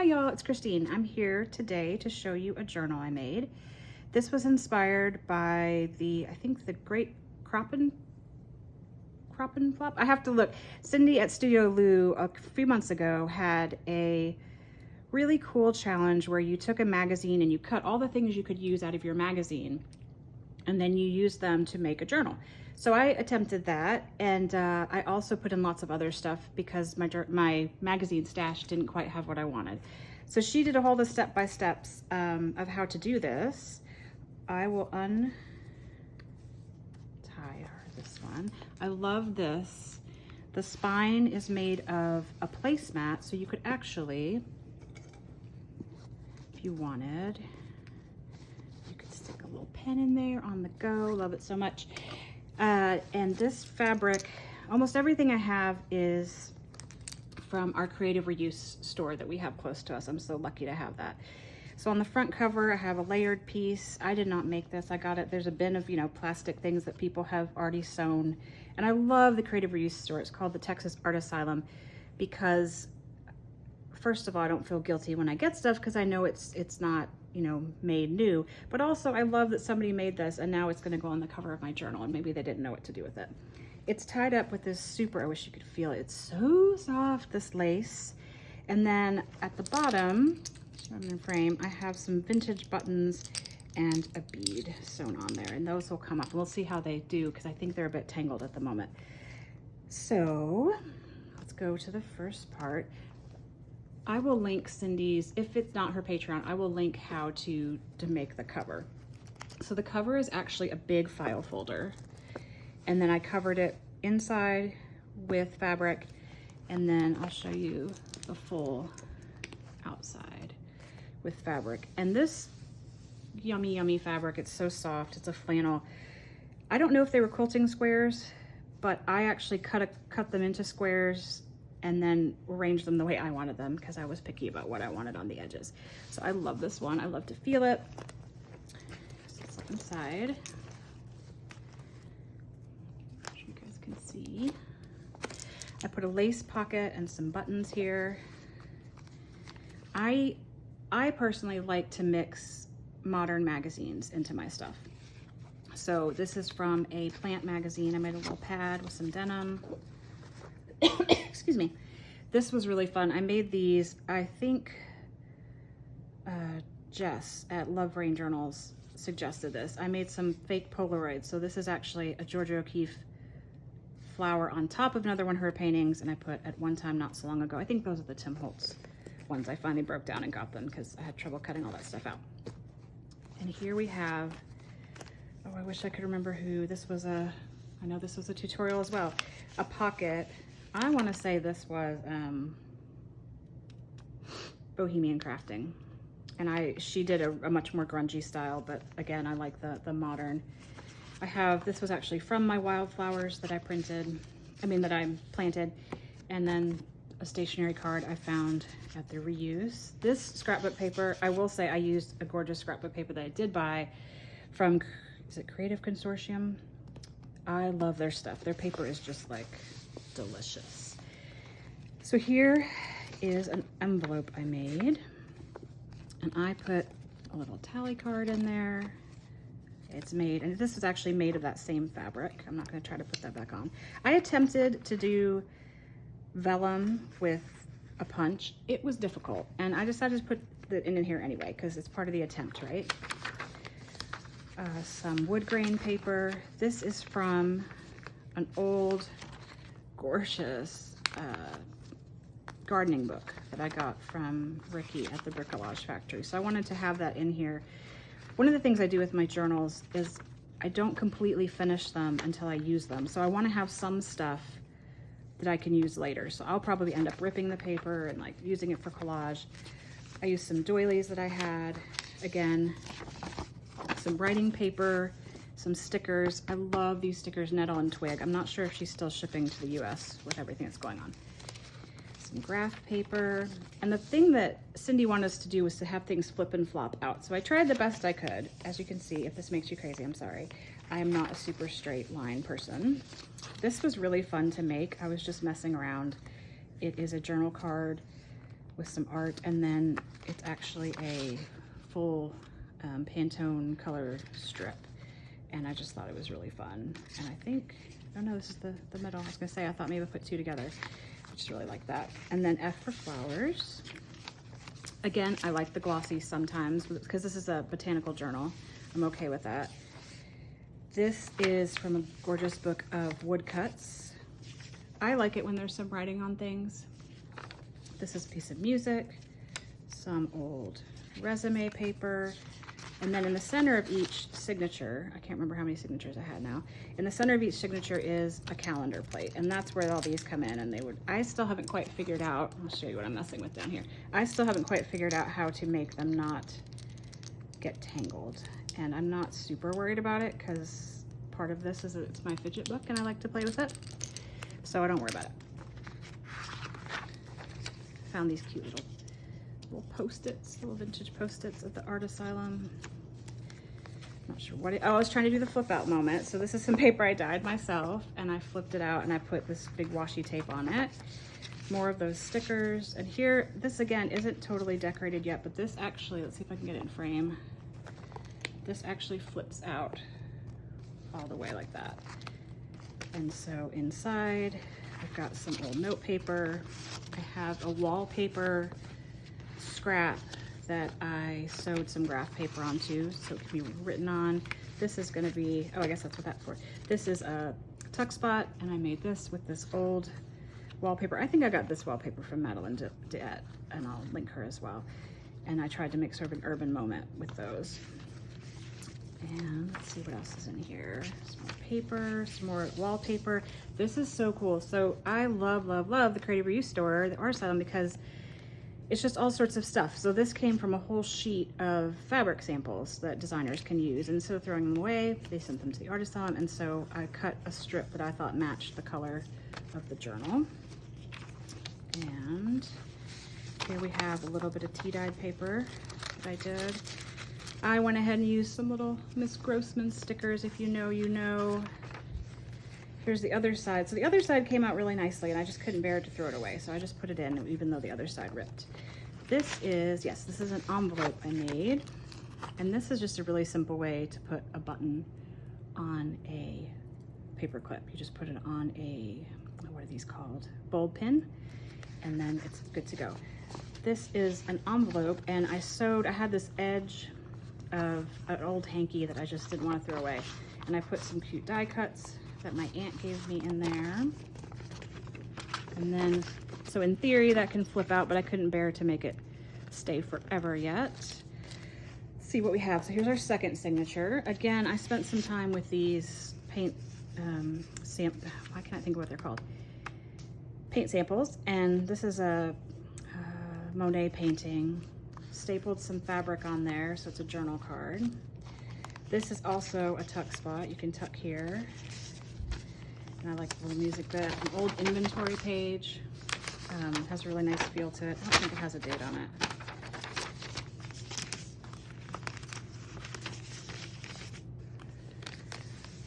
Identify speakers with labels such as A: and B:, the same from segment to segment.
A: Hi y'all, it's Christine. I'm here today to show you a journal I made. This was inspired by I think the Great Crop and Flop. I have to look. Cindy at Studio Lou a few months ago had a really cool challenge where you took a magazine and you cut all the things you could use out of your magazine and then you use them to make a journal. So I attempted that, and I also put in lots of other stuff because my magazine stash didn't quite have what I wanted. So she did all the step-by-steps of how to do this. I will untie this one. I love this. The spine is made of a placemat, so you could actually, if you wanted, you could stick a little pen in there on the go. Love it so much. And this fabric, almost everything I have is from our creative reuse store that we have close to us. I'm so lucky to have that. So on the front cover, I have a layered piece. I did not make this. I got it. There's a bin of, plastic things that people have already sewn. And I love the creative reuse store. It's called the Texas Art Asylum because, first of all, I don't feel guilty when I get stuff because I know it's not, made new, but also I love that somebody made this and now it's going to go on the cover of my journal and maybe they didn't know what to do with it. It's tied up with this I wish you could feel it. It's so soft, this lace. And then at the bottom, show them in frame, I have some vintage buttons and a bead sewn on there, and those will come up. We'll see how they do because I think they're a bit tangled at the moment. So let's go to the first part. I will link Cindy's, if it's not her Patreon, I will link how to make the cover. So the cover is actually a big file folder. And then I covered it inside with fabric. And then I'll show you the full outside with fabric. And this yummy, yummy fabric, it's so soft. It's a flannel. I don't know if they were quilting squares, but I actually cut them into squares and then arrange them the way I wanted them because I was picky about what I wanted on the edges. So I love this one. I love to feel it. So let's look inside. I'm sure you guys can see. I put a lace pocket and some buttons here. I personally like to mix modern magazines into my stuff. So this is from a plant magazine. I made a little pad with some denim. Excuse me. This was really fun. I made these, I think Jess at Love Rain Journals suggested this. I made some fake Polaroids. So this is actually a Georgia O'Keeffe flower on top of another one of her paintings, and I put At One Time Not So Long Ago. I think those are the Tim Holtz ones. I finally broke down and got them because I had trouble cutting all that stuff out. And here we have, oh, I wish I could remember who this was. I know this was a tutorial as well. A pocket. I want to say this was Bohemian Crafting, and she did a much more grungy style, but again, I like the modern. This was actually from my wildflowers that I planted, and then a stationery card I found at the reuse. This scrapbook paper, I will say I used a gorgeous scrapbook paper that I did buy from, is it Creative Consortium? I love their stuff. Their paper is just like delicious. So here is an envelope I made, and I put a little tally card in there. It's made, and this is actually made of that same fabric. I'm not going to try to put that back on. I attempted to do vellum with a punch. It was difficult, and I decided to put it in here anyway because it's part of the attempt, right? Some wood grain paper. This is from an old gorgeous gardening book that I got from Ricky at the Bricolage Factory. So I wanted to have that in here. One of the things I do with my journals is I don't completely finish them until I use them. So I want to have some stuff that I can use later. So I'll probably end up ripping the paper and like using it for collage. I used some doilies that I had. Again, some writing paper, some stickers. I love these stickers, Nettle and Twig. I'm not sure if she's still shipping to the US with everything that's going on. Some graph paper. And the thing that Cindy wanted us to do was to have things flip and flop out. So I tried the best I could. As you can see, if this makes you crazy, I'm sorry. I am not a super straight line person. This was really fun to make. I was just messing around. It is a journal card with some art, and then it's actually a full Pantone color strip, and I just thought it was really fun. And I think, oh no, this is the middle. I was gonna say, I thought maybe I put two together. I just really like that. And then F for flowers. Again, I like the glossy sometimes because this is a botanical journal. I'm okay with that. This is from a gorgeous book of woodcuts. I like it when there's some writing on things. This is a piece of music, some old resume paper, and then in the center of each signature, I can't remember how many signatures I had now, in the center of each signature is a calendar plate, and that's where all these come in. And I still haven't quite figured out, I'll show you what I'm messing with down here. I still haven't quite figured out how to make them not get tangled. And I'm not super worried about it because part of this is it's my fidget book and I like to play with it. So I don't worry about it. Found these cute little post-its, little vintage post-its at the art asylum. Not sure what I was trying to do the flip out moment. So this is some paper I dyed myself, and I flipped it out and I put this big washi tape on it. More of those stickers. And here, this again isn't totally decorated yet, but this actually, let's see if I can get it in frame. This actually flips out all the way like that. And so inside, I've got some old note paper. I have a wallpaper scrap that I sewed some graph paper onto so it can be written on. This is gonna be, oh, I guess that's what that's for. This is a tuck spot, and I made this with this old wallpaper. I think I got this wallpaper from Madeline Diet, and I'll link her as well. And I tried to make sort of an urban moment with those. And let's see what else is in here. Some more paper, some more wallpaper. This is so cool. So I love, love, love the Creative Reuse Store, the art asylum, because it's just all sorts of stuff. So this came from a whole sheet of fabric samples that designers can use. And instead of throwing them away, they sent them to the art asylum. And so I cut a strip that I thought matched the color of the journal. And here we have a little bit of tea-dyed paper that I did. I went ahead and used some little Miss Grossman stickers. If you know, you know. Here's the other side. So the other side came out really nicely, and I just couldn't bear to throw it away. So I just put it in, even though the other side ripped. This is, yes, this is an envelope I made. And this is just a really simple way to put a button on a paper clip. You just put it on a, what are these called? Bulb pin. And then it's good to go. This is an envelope, and I had this edge of an old hanky that I just didn't want to throw away. And I put some cute die cuts that my aunt gave me in there. And then, so in theory that can flip out, but I couldn't bear to make it stay forever yet. Let's see what we have. So here's our second signature. Again, I spent some time with these paint, why can't I think of what they're called? Paint samples. And this is a Monet painting. Stapled some fabric on there, so it's a journal card. This is also a tuck spot. You can tuck here. And I like the little music bit. An old inventory page. Has a really nice feel to it. I don't think it has a date on it.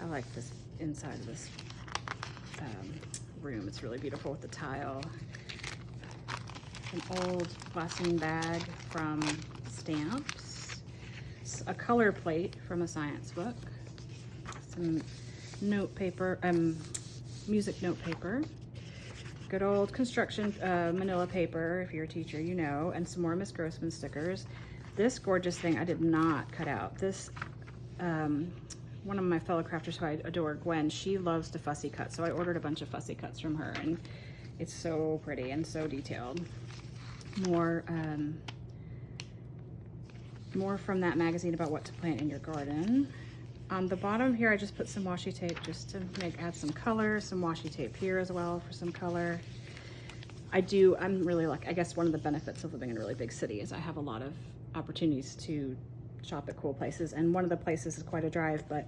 A: I like this inside of this room. It's really beautiful with the tile. An old glassine bag from Stamps. A color plate from a science book. Some note paper, music note paper. Good old construction manila paper, if you're a teacher, you know, and some more Miss Grossman stickers. This gorgeous thing I did not cut out. This, one of my fellow crafters who I adore, Gwen, she loves to fussy cut, so I ordered a bunch of fussy cuts from her, and it's so pretty and so detailed. More from that magazine about what to plant in your garden. On the bottom here, I just put some washi tape just to add some color, some washi tape here as well for some color. I'm really lucky. I guess one of the benefits of living in a really big city is I have a lot of opportunities to shop at cool places, and one of the places is quite a drive, but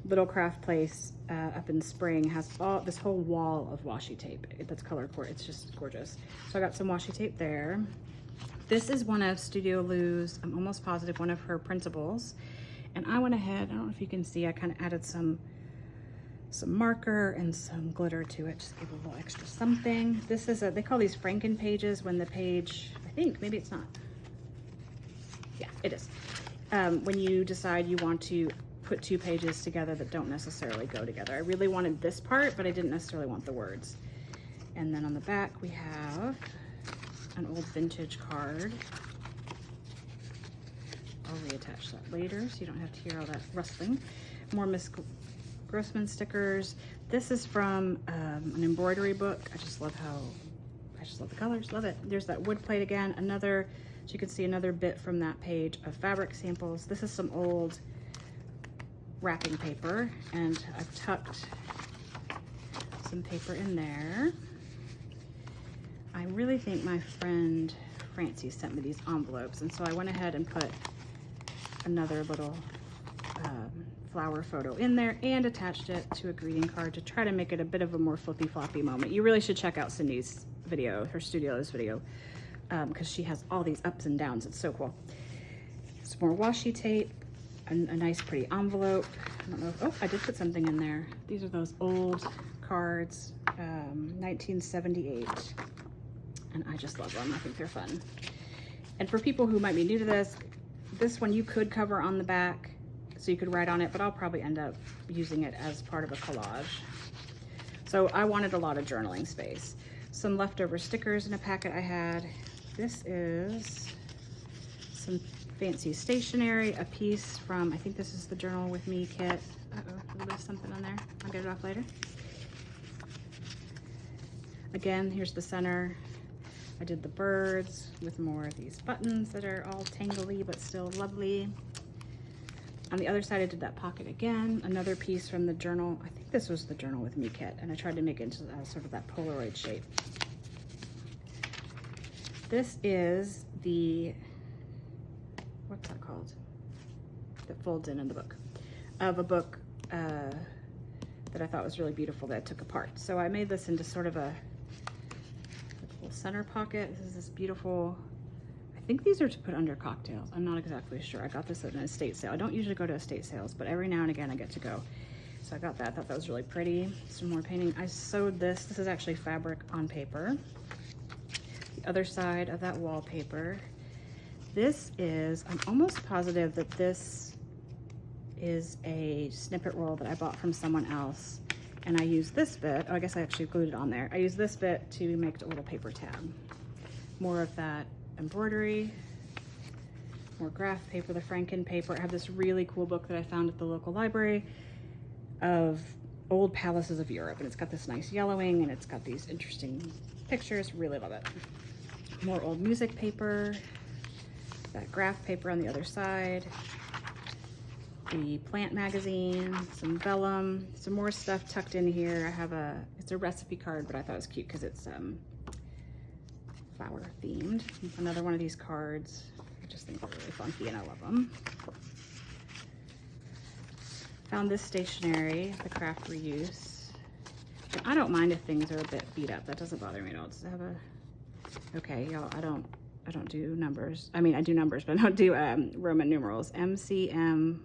A: Little Craft Place up in Spring has this whole wall of washi tape that's color core. It's just gorgeous. So I got some washi tape there. This is one of Studio Lou's, I'm almost positive, one of her printables. And I went ahead, I don't know if you can see, I kind of added some some marker and some glitter to it, just give a little extra something. This is they call these Franken pages when the page, I think, maybe it's not. Yeah, it is. When you decide you want to put two pages together that don't necessarily go together. I really wanted this part, but I didn't necessarily want the words. And then on the back we have an old vintage card. I'll reattach that later so you don't have to hear all that rustling. More Miss Grossman stickers. This is from an embroidery book. I just love the colors, love it. There's that wood plate again. Another, as you can see, another bit from that page of fabric samples. This is some old wrapping paper, and I've tucked some paper in there. I really think my friend Francie sent me these envelopes, and so I went ahead and put another little flower photo in there and attached it to a greeting card to try to make it a bit of a more flippy floppy moment. You really should check out Cindy's video, her studio's video, because she has all these ups and downs. It's so cool. Some more washi tape, a nice pretty envelope. I don't know if, oh, I did put something in there. These are those old cards, 1978, and I just love them. I think they're fun. And for people who might be new to this one you could cover on the back, so you could write on it, but I'll probably end up using it as part of a collage. So I wanted a lot of journaling space. Some leftover stickers in a packet I had. This is some fancy stationery, a piece from, I think this is the Journal With Me kit. Uh-oh, there's something on there. I'll get it off later. Again, here's the center. I did the birds with more of these buttons that are all tangly but still lovely. On the other side, I did that pocket again. Another piece from the journal. I think this was the Journal With Me kit, and I tried to make it into sort of that Polaroid shape. This is the, what's that called? That folds in the book. Of a book that I thought was really beautiful that I took apart. So I made this into sort of a little center pocket. This is this beautiful, I think these are to put under cocktails. I'm not exactly sure. I got this at an estate sale. I don't usually go to estate sales, but every now and again I get to go. So I got that. I thought that was really pretty. Some more painting. I sewed this. This is actually fabric on paper. The other side of that wallpaper. This is, I'm almost positive that this is a snippet roll that I bought from someone else. And I used this bit, oh, I guess I actually glued it on there. I used this bit to make a little paper tab. More of that embroidery, more graph paper, the Franken paper. I have this really cool book that I found at the local library of old palaces of Europe, and it's got this nice yellowing and it's got these interesting pictures. Really love it. More old music paper, that graph paper on the other side, the plant magazine, some vellum, some more stuff tucked in here. I have it's a recipe card, but I thought it was cute because it's flower themed. Another one of these cards. I just think they're really funky and I love them. Found this stationery, the craft reuse. And I don't mind if things are a bit beat up. That doesn't bother me at all. Does it have a, okay, y'all, I don't do numbers. I mean, I do numbers, but I don't do Roman numerals. MCMLXXIV.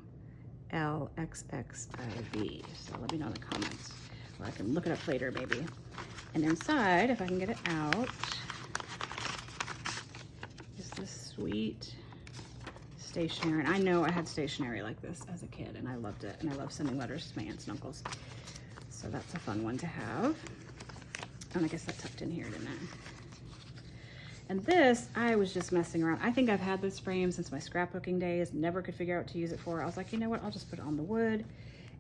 A: So let me know in the comments, or I can look it up later maybe. And inside, if I can get it out, is this sweet stationery. And I know I had stationery like this as a kid and I loved it. And I love sending letters to my aunts and uncles. So that's a fun one to have. And I guess that tucked in here, didn't it? And this, I was just messing around. I think I've had this frame since my scrapbooking days, never could figure out what to use it for. I was like, you know what, I'll just put it on the wood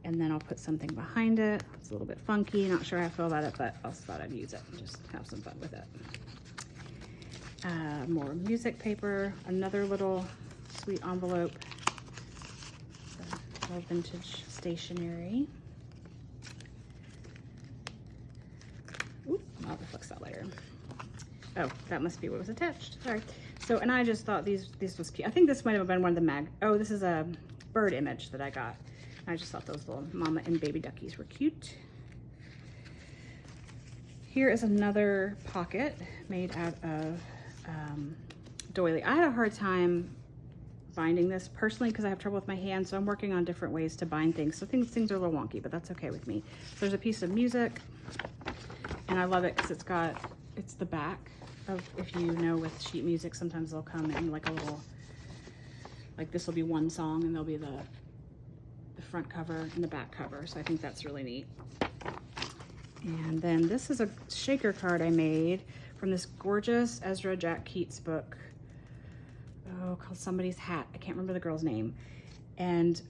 A: and then I'll put something behind it. It's a little bit funky, not sure how I feel about it, but I also thought I'd use it and just have some fun with it. More music paper, another little sweet envelope, all vintage stationery. Oop, I'll fix that later. Oh, that must be what was attached. Sorry. So, and I just thought this was cute. I think this might have been one of the oh, this is a bird image that I got. I just thought those little mama and baby duckies were cute. Here is another pocket made out of doily. I had a hard time binding this personally because I have trouble with my hands, so I'm working on different ways to bind things. So things are a little wonky, but that's okay with me. So there's a piece of music, and I love it because it's the back of, if you know with sheet music, sometimes they'll come in like a little, like this will be one song and there'll be the front cover and the back cover. So I think that's really neat. And then this is a shaker card I made from this gorgeous Ezra Jack Keats book. Oh, called Somebody's Hat. I can't remember the girl's name. And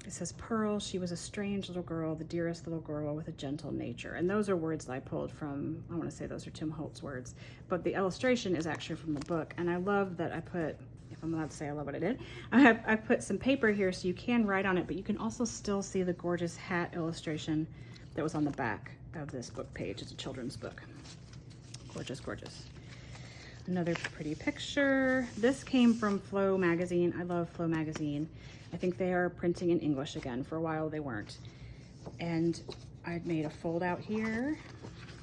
A: it says, Pearl, she was a strange little girl, the dearest little girl with a gentle nature. And those are words that I pulled from, I want to say those are Tim Holtz words. But the illustration is actually from the book. And I love that I put, if I'm allowed to say I love what I did, I put some paper here so you can write on it, but you can also still see the gorgeous hat illustration that was on the back of this book page. It's a children's book. Gorgeous, gorgeous. Another pretty picture. This came from Flow magazine. I love Flow magazine. I think they are printing in English again. For a while they weren't. And I made a fold out here.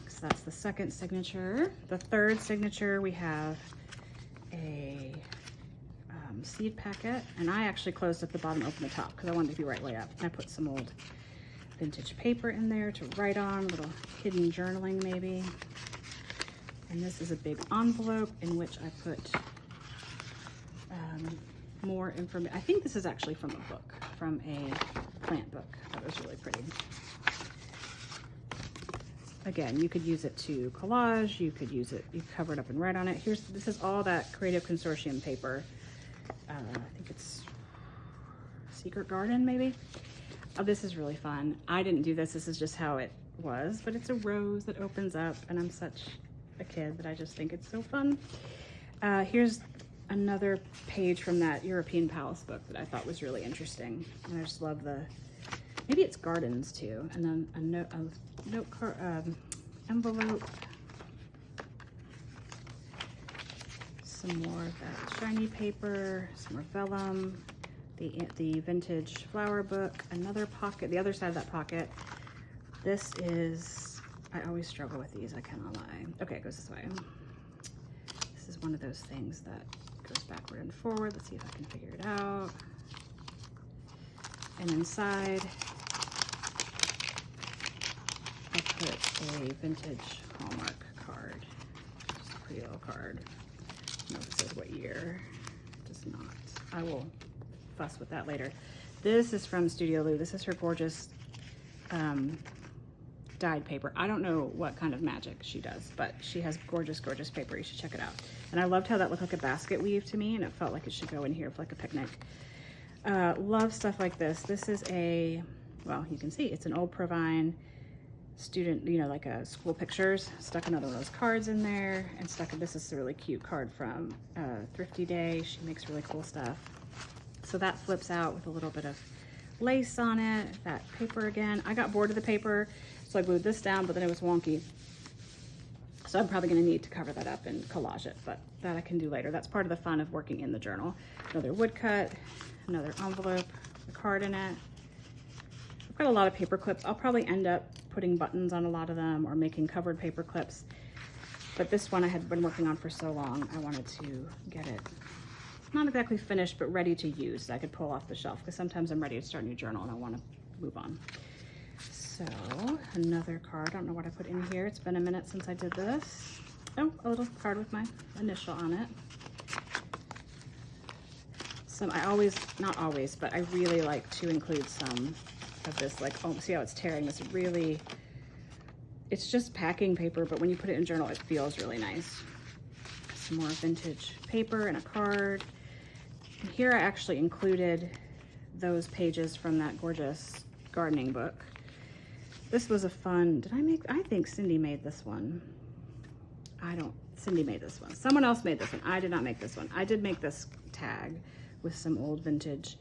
A: So that's the second signature. The third signature, we have a seed packet. And I actually closed at the bottom, opened the top because I wanted it to be right way up. I put some old vintage paper in there to write on, little hidden journaling maybe. And this is a big envelope in which I put more information. I think this is actually from a book, from a plant book. That was really pretty. Again, you could use it to collage. You could use it, you cover it up and write on it. This is all that Creative Consortium paper. I think it's Secret Garden, maybe. Oh, this is really fun. I didn't do this. This is just how it was, but it's a rose that opens up, and I'm such a kid that I just think it's so fun. Here's another page from that European Palace book that I thought was really interesting. And I just love the, maybe it's gardens too. And then a note card, envelope. Some more of that shiny paper, some more vellum, the vintage flower book, another pocket, the other side of that pocket. This is, I always struggle with these, I cannot lie. Okay, it goes this way. This is one of those things that goes backward and forward. Let's see if I can figure it out. And inside, I put a vintage Hallmark card. Just a pretty little card. I don't know if it says what year. It does not. I will fuss with that later. This is from Studio Lou. This is her gorgeous dyed paper. I don't know what kind of magic she does, but she has gorgeous, gorgeous paper. You should check it out. And I loved how that looked like a basket weave to me, and it felt like it should go in here for like a picnic. Love stuff like this. This is a, well, you can see it's an old Provine student, you know, like a school pictures. Stuck another one of those cards in there, and this is a really cute card from Thrifty Day. She makes really cool stuff. So that flips out with a little bit of lace on it. That paper again. I got bored of the paper, so I glued this down, but then it was wonky. So I'm probably gonna need to cover that up and collage it, but that I can do later. That's part of the fun of working in the journal. Another woodcut, another envelope, a card in it. I've got a lot of paper clips. I'll probably end up putting buttons on a lot of them or making covered paper clips. But this one I had been working on for so long, I wanted to get it not exactly finished, but ready to use. So I could pull off the shelf because sometimes I'm ready to start a new journal and I want to move on. So another card. I don't know what I put in here. It's been a minute since I did this. Oh, a little card with my initial on it. I always, not always, but I really like to include some of this, like, oh, see how it's tearing? This really, it's just packing paper, but when you put it in a journal, it feels really nice. Some more vintage paper and a card. And here I actually included those pages from that gorgeous gardening book. This was a fun, I think Cindy made this one. Cindy made this one. Someone else made this one. I did not make this one. I did make this tag with some old vintage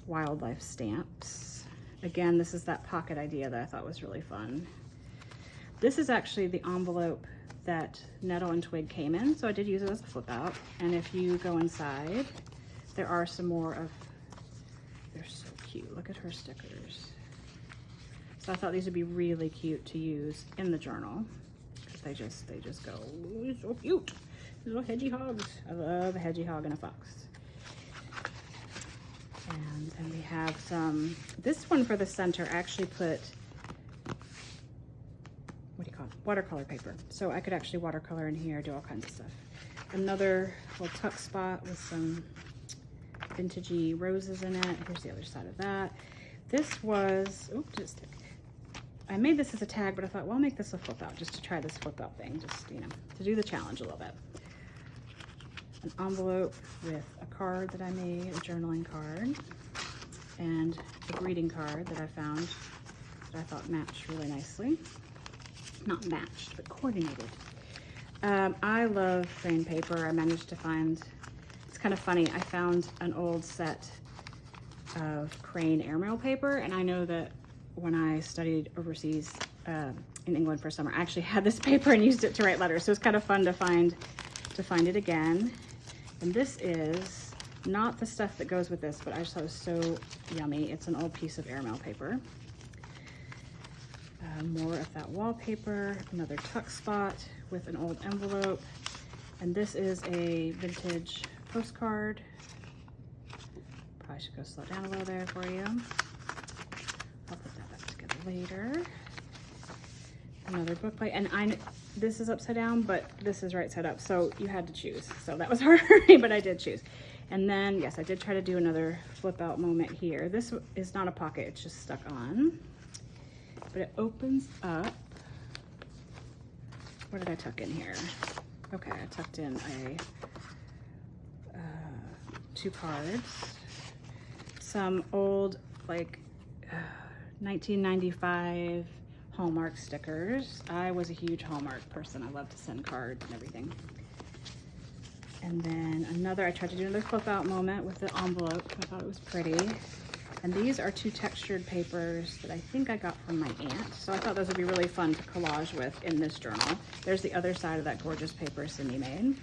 A: wildlife stamps. Again, this is that pocket idea that I thought was really fun. This is actually the envelope that Nettle and Twig came in, so I did use it as a flip out. And if you go inside, there are some more of, they're so cute. Look at her stickers. So I thought these would be really cute to use in the journal because they just go so cute. Little hedgehogs. I love a hedgehog and a fox. And then we have some, this one for the center, I actually put, what do you call it? Watercolor paper. So I could actually watercolor in here, do all kinds of stuff. Another little tuck spot with some vintagey roses in it. Here's the other side of that. This was, oops, did it stick? I made this as a tag, but I thought, well, I'll make this a flip out just to try this flip out thing, just, you know, to do the challenge a little bit. An envelope with a card that I made, a journaling card, and a greeting card that I found that I thought matched really nicely. Not matched, but coordinated. I love crane paper. I managed to find, it's kind of funny, I found an old set of crane airmail paper, and I know that when I studied overseas in England for summer, I actually had this paper and used it to write letters, so it's kind of fun to find it again. And this is not the stuff that goes with this, but I just thought it was so yummy. It's an old piece of airmail paper. More of that wallpaper, another tuck spot with an old envelope. And this is a vintage postcard. Probably should go slow down a little there for you. I'll put that back together later. Another book plate, and this is upside down, but this is right side up, so you had to choose. So that was hard, but I did choose. And then, yes, I did try to do another flip out moment here. This is not a pocket, it's just stuck on. But it opens up. What did I tuck in here? Okay, I tucked in two cards. Some old, like, 1995 Hallmark stickers. I was a huge Hallmark person. I love to send cards and everything. And then another, I tried to do another flip out moment with the envelope. I thought it was pretty. And these are two textured papers that I think I got from my aunt. So I thought those would be really fun to collage with in this journal. There's the other side of that gorgeous paper Cindy made.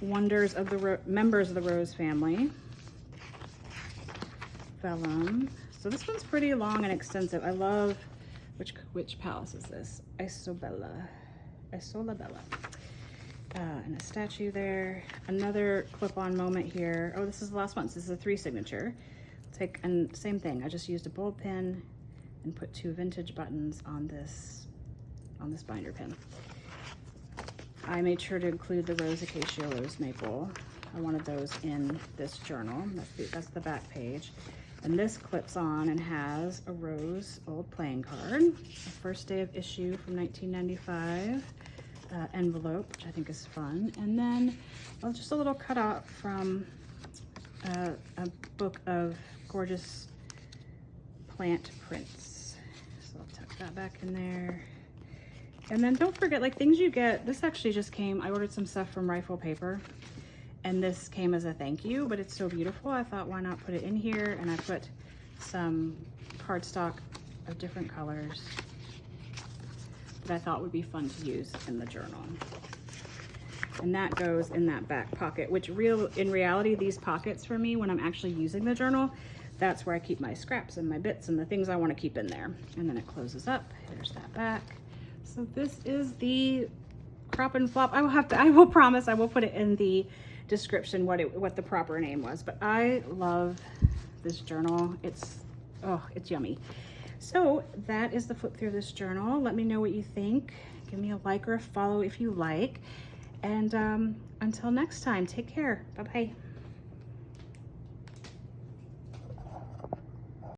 A: Wonders of the members of the Rose family. Vellum. So this one's pretty long and extensive. I love, which palace is this? Isola Bella. And a statue there. Another clip-on moment here. Oh, this is the last one. So this is a 3 signature. And same thing. I just used a bold pen and put 2 vintage buttons on this binder pin. I made sure to include the rose acacia, rose maple. I wanted those in this journal. That's the back page. And this clips on and has a rose old playing card, a first day of issue from 1995 envelope, which I think is fun. And then just a little cutout from a book of gorgeous plant prints. So I'll tuck that back in there. And then don't forget, like, things you get, this actually just came, I ordered some stuff from Rifle Paper, and this came as a thank you, but it's so beautiful. I thought, why not put it in here? And I put some cardstock of different colors that I thought would be fun to use in the journal. And that goes in that back pocket, which in reality, these pockets for me, when I'm actually using the journal, that's where I keep my scraps and my bits and the things I want to keep in there. And then it closes up. There's that back. So this is the crop and flop. I will promise I will put it in the description what the proper name was, but I love this journal. It's yummy. So that is the flip through this journal. Let me know what you think. Give me a like or a follow if you like. And until next time, take care. Bye-bye.